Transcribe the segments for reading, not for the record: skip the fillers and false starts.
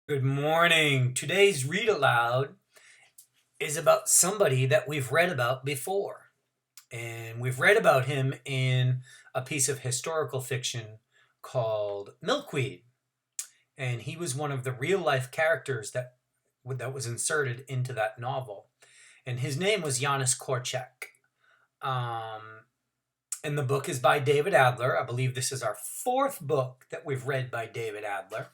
Good morning. Today's read aloud is about somebody that we've read about before. And we've read about him in a piece of historical fiction called Milkweed. And he was one of the real life characters that was inserted into that novel. And his name was Janusz Korczak. Um, and the book is by David Adler. I believe this is our fourth book that we've read by David Adler.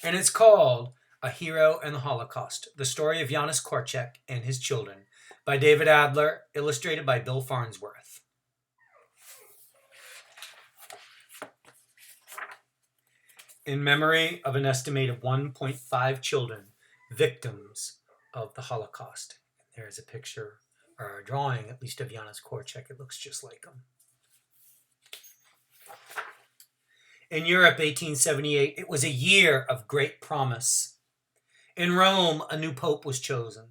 And it's called A Hero and the Holocaust, the story of Janusz Korczak and his children, by David Adler, illustrated by Bill Farnsworth. In memory of an estimated 1.5 children victims of the Holocaust. There's a picture, or a drawing at least, of Janusz Korczak. It looks just like him. In Europe, 1878, it was a year of great promise. In Rome, a new pope was chosen.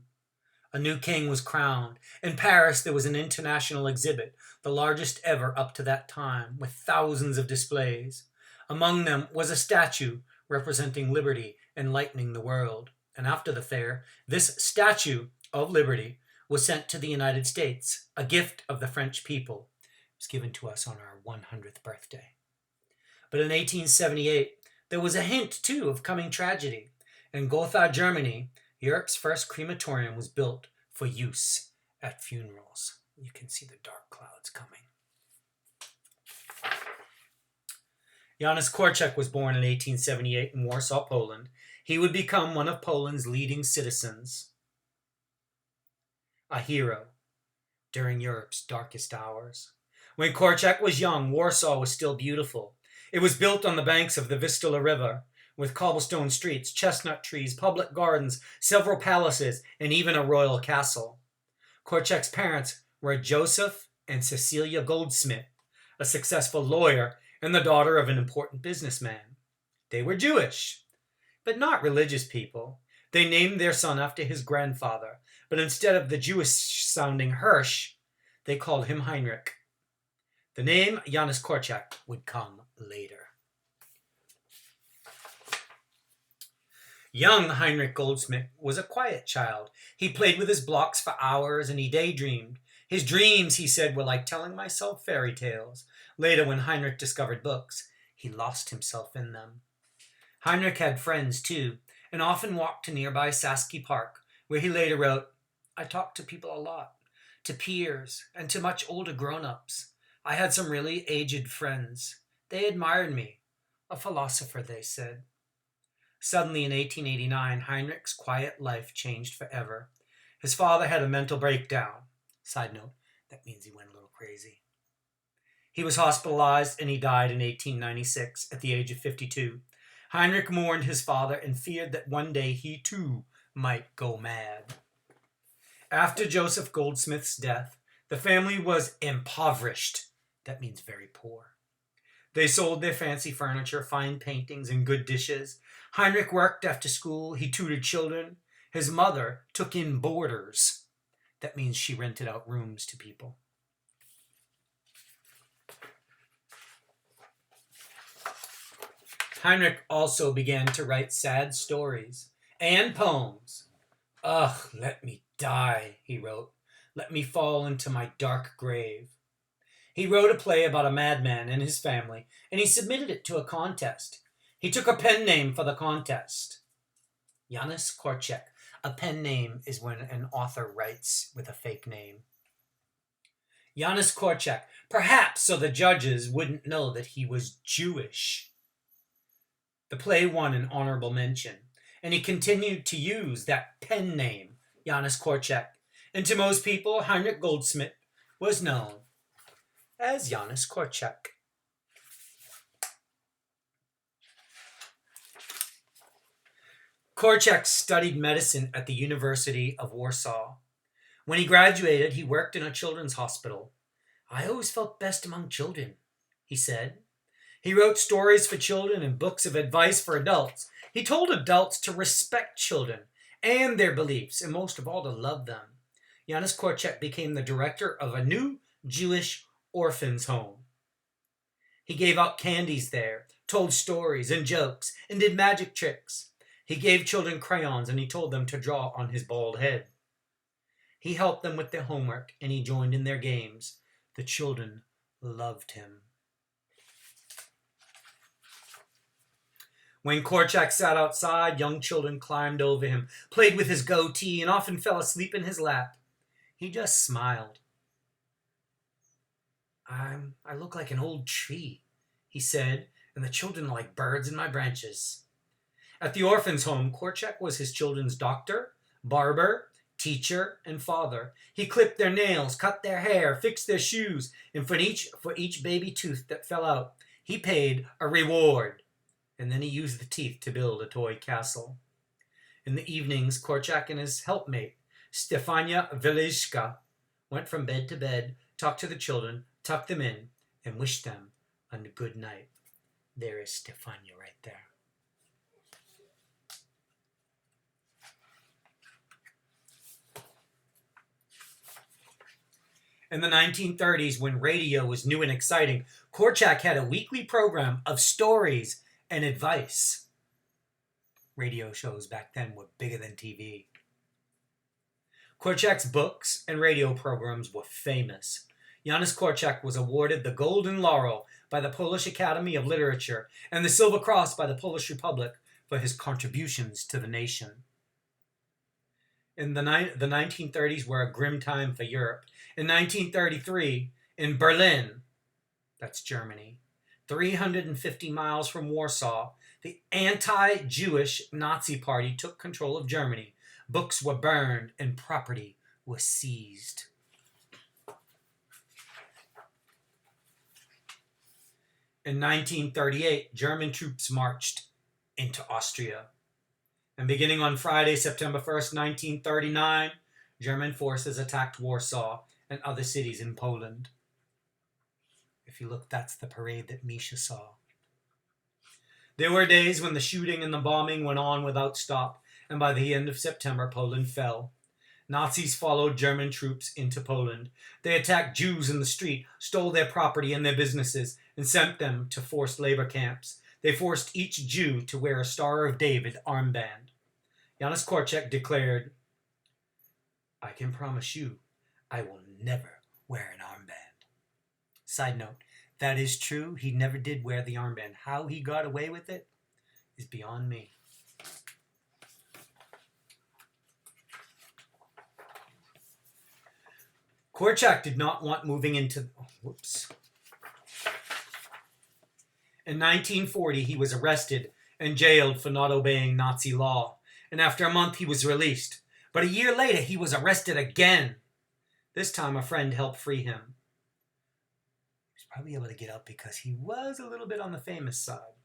A new king was crowned. In Paris, there was an international exhibit, the largest ever up to that time, with thousands of displays. Among them was a statue representing liberty enlightening the world. And after the fair, this statue of liberty was sent to the United States, a gift of the French people. It was given to us on our 100th birthday. But in 1878, there was a hint, too, of coming tragedy. In Gotha, Germany, Europe's first crematorium was built for use at funerals. You can see the dark clouds coming. Janusz Korczak was born in 1878 in Warsaw, Poland. He would become one of Poland's leading citizens, a hero during Europe's darkest hours. When Korczak was young, Warsaw was still beautiful. It was built on the banks of the Vistula River, with cobblestone streets, chestnut trees, public gardens, several palaces, and even a royal castle. Korczak's parents were Joseph and Cecilia Goldsmith, a successful lawyer and the daughter of an important businessman. They were Jewish, but not religious people. They named their son after his grandfather, but instead of the Jewish-sounding Hirsch, they called him Heinrich. The name Janusz Korczak would come later. Young Heinrich Goldsmith was a quiet child. He played with his blocks for hours and he daydreamed. His dreams, he said, were like telling myself fairy tales. Later, when Heinrich discovered books, he lost himself in them. Heinrich had friends, too, and often walked to nearby Sasky Park, where he later wrote, "I talked to people a lot, to peers, and to much older grown-ups. I had some really aged friends. They admired me. A philosopher, they said." Suddenly, in 1889, Heinrich's quiet life changed forever. His father had a mental breakdown. Side note, that means he went a little crazy. He was hospitalized and he died in 1896 at the age of 52. Heinrich mourned his father and feared that one day he too might go mad. After Joseph Goldsmith's death, the family was impoverished. That means very poor. They sold their fancy furniture, fine paintings, and good dishes. Heinrich worked after school. He tutored children. His mother took in boarders. That means she rented out rooms to people. Heinrich also began to write sad stories and poems. "Ugh, let me die," he wrote. "Let me fall into my dark grave." He wrote a play about a madman and his family, and he submitted it to a contest. He took a pen name for the contest. Janusz Korczak. A pen name is when an author writes with a fake name. Janusz Korczak, perhaps so the judges wouldn't know that he was Jewish. The play won an honorable mention, and he continued to use that pen name, Janusz Korczak. And to most people, Heinrich Goldsmith was known as Janusz Korczak. Korczak studied medicine at the University of Warsaw. When he graduated, he worked in a children's hospital. "I always felt best among children," he said. He wrote stories for children and books of advice for adults. He told adults to respect children and their beliefs, and most of all, to love them. Janusz Korczak became the director of a new Jewish orphans' home. He gave out candies there, told stories and jokes, and did magic tricks. He gave children crayons and he told them to draw on his bald head. He helped them with their homework and he joined in their games. The children loved him. When Korczak sat outside, young children climbed over him, played with his goatee, and often fell asleep in his lap. He just smiled. I look like an old tree, he said, and the children are like birds in my branches. At the orphan's home, Korczak was his children's doctor, barber, teacher, and father. He clipped their nails, cut their hair, fixed their shoes, and for each baby tooth that fell out, he paid a reward. And then he used the teeth to build a toy castle. In the evenings, Korczak and his helpmate, Stefania Velizhka, went from bed to bed, talked to the children, tucked them in, and wished them a good night. There is Stefania right there. In the 1930s, when radio was new and exciting, Korczak had a weekly program of stories and advice. Radio shows back then were bigger than TV. Korczak's books and radio programs were famous. Janusz Korczak was awarded the Golden Laurel by the Polish Academy of Literature and the Silver Cross by the Polish Republic for his contributions to the nation. In the 1930s were a grim time for Europe. In 1933, in Berlin, that's Germany, 350 miles from Warsaw, the anti-Jewish Nazi Party took control of Germany. Books were burned and property was seized. In 1938, German troops marched into Austria. And beginning on Friday, September 1st, 1939, German forces attacked Warsaw and other cities in Poland. If you look, that's the parade that Misha saw. There were days when the shooting and the bombing went on without stop, and by the end of September, Poland fell. Nazis followed German troops into Poland. They attacked Jews in the street, stole their property and their businesses, and sent them to forced labor camps. They forced each Jew to wear a Star of David armband. Janusz Korczak declared, "I can promise you, I will never wear an armband." Side note, that is true. He never did wear the armband. How he got away with it is beyond me. Korczak did not want moving into... In 1940, he was arrested and jailed for not obeying Nazi law. And after a month, he was released. But a year later, he was arrested again. This time, a friend helped free him. He was probably able to get out because he was a little bit on the famous side.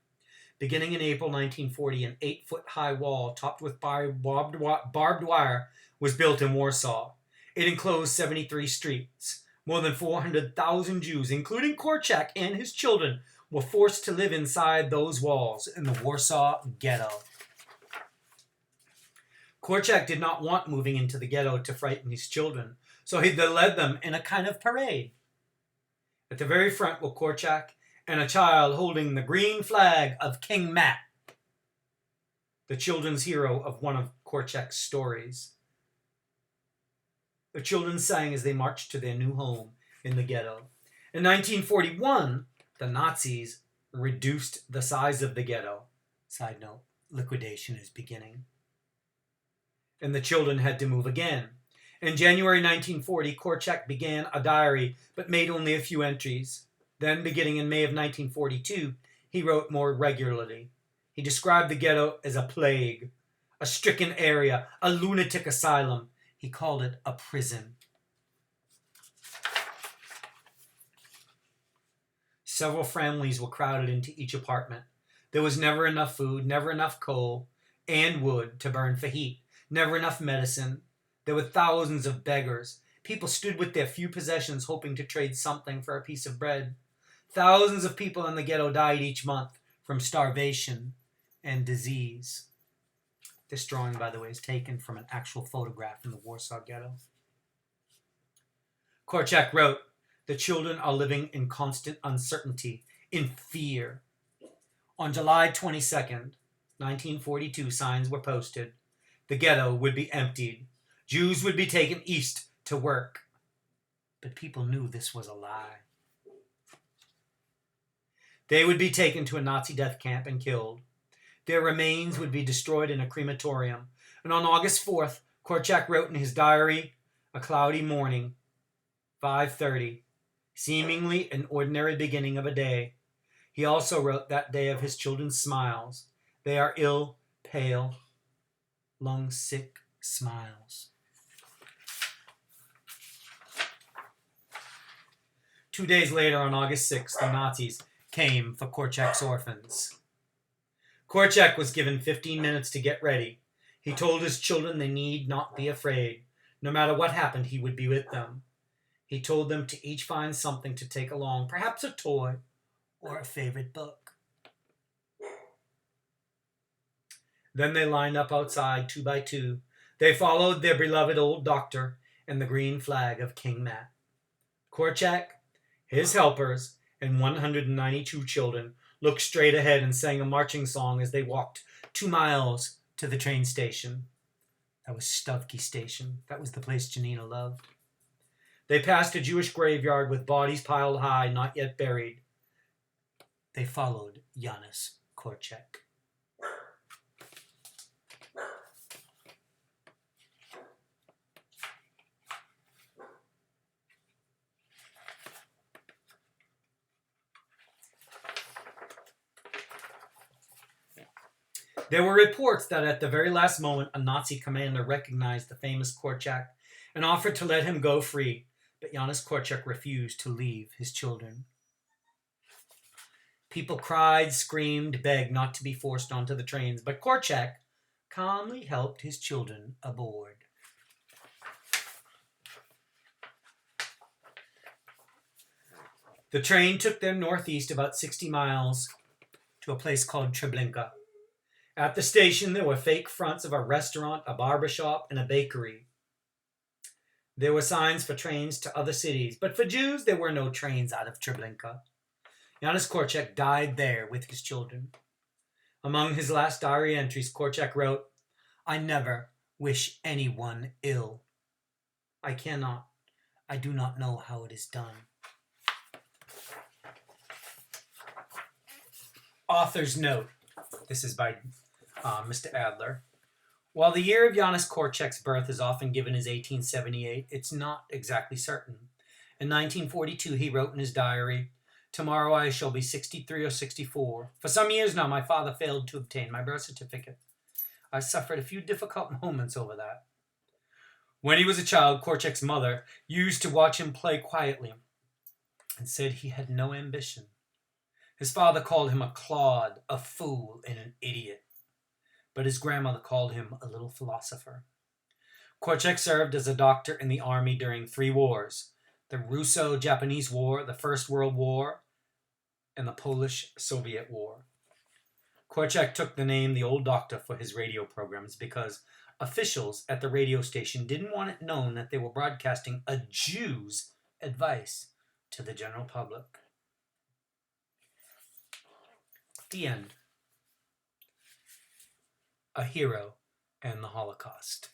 Beginning in April 1940, an 8-foot-high wall topped with barbed wire was built in Warsaw. It enclosed 73 streets. More than 400,000 Jews, including Korczak and his children, were forced to live inside those walls in the Warsaw Ghetto. Korczak did not want moving into the ghetto to frighten his children, so he led them in a kind of parade. At the very front were Korczak and a child holding the green flag of King Matt, the children's hero of one of Korczak's stories. The children sang as they marched to their new home in the ghetto. In 1941, the Nazis reduced the size of the ghetto. Side note, liquidation is beginning. And the children had to move again. In January 1940, Korczak began a diary, but made only a few entries. Then, beginning in May of 1942, he wrote more regularly. He described the ghetto as a plague, a stricken area, a lunatic asylum. He called it a prison. Several families were crowded into each apartment. There was never enough food, never enough coal and wood to burn for heat, never enough medicine. There were thousands of beggars. People stood with their few possessions hoping to trade something for a piece of bread. Thousands of people in the ghetto died each month from starvation and disease. This drawing, by the way, is taken from an actual photograph in the Warsaw Ghetto. Korczak wrote, "The children are living in constant uncertainty, in fear. On July 22nd, 1942, signs were posted. The ghetto would be emptied. Jews would be taken east to work. But people knew this was a lie. They would be taken to a Nazi death camp and killed. Their remains would be destroyed in a crematorium. And on August 4th, Korczak wrote in his diary, "A cloudy morning, 5:30, seemingly an ordinary beginning of a day." He also wrote that day of his children's smiles. They are ill, pale, lung-sick smiles. 2 days later, on August 6th, the Nazis came for Korczak's orphans. Korczak was given 15 minutes to get ready. He told his children they need not be afraid. No matter what happened, he would be with them. He told them to each find something to take along, perhaps a toy or a favorite book. Then they lined up outside 2 by 2. They followed their beloved old doctor and the green flag of King Matt. Korczak, his helpers, and 192 children looked straight ahead and sang a marching song as they walked 2 miles to the train station. That was Stavky Station. That was the place Janina loved. They passed a Jewish graveyard with bodies piled high, not yet buried. They followed Janusz Korczak. There were reports that at the very last moment, a Nazi commander recognized the famous Korczak and offered to let him go free, but Janusz Korczak refused to leave his children. People cried, screamed, begged not to be forced onto the trains, but Korczak calmly helped his children aboard. The train took them northeast about 60 miles to a place called Treblinka. At the station, there were fake fronts of a restaurant, a barbershop, and a bakery. There were signs for trains to other cities, but for Jews, there were no trains out of Treblinka. Janusz Korczak died there with his children. Among his last diary entries, Korczak wrote, "I never wish anyone ill. I do not know how it is done." Author's note. This is by Mr. Adler. While the year of Janusz Korczak's birth is often given as 1878, it's not exactly certain. In 1942, he wrote in his diary, "Tomorrow I shall be 63 or 64. For some years now, my father failed to obtain my birth certificate. I suffered a few difficult moments over that." When he was a child, Korczak's mother used to watch him play quietly and said he had no ambition. His father called him a clod, a fool, and an idiot. But his grandmother called him a little philosopher. Korczak served as a doctor in the army during 3 wars: the Russo-Japanese War, the First World War, and the Polish-Soviet War. Korczak took the name the Old Doctor for his radio programs because officials at the radio station didn't want it known that they were broadcasting a Jew's advice to the general public. The end. A hero and the Holocaust.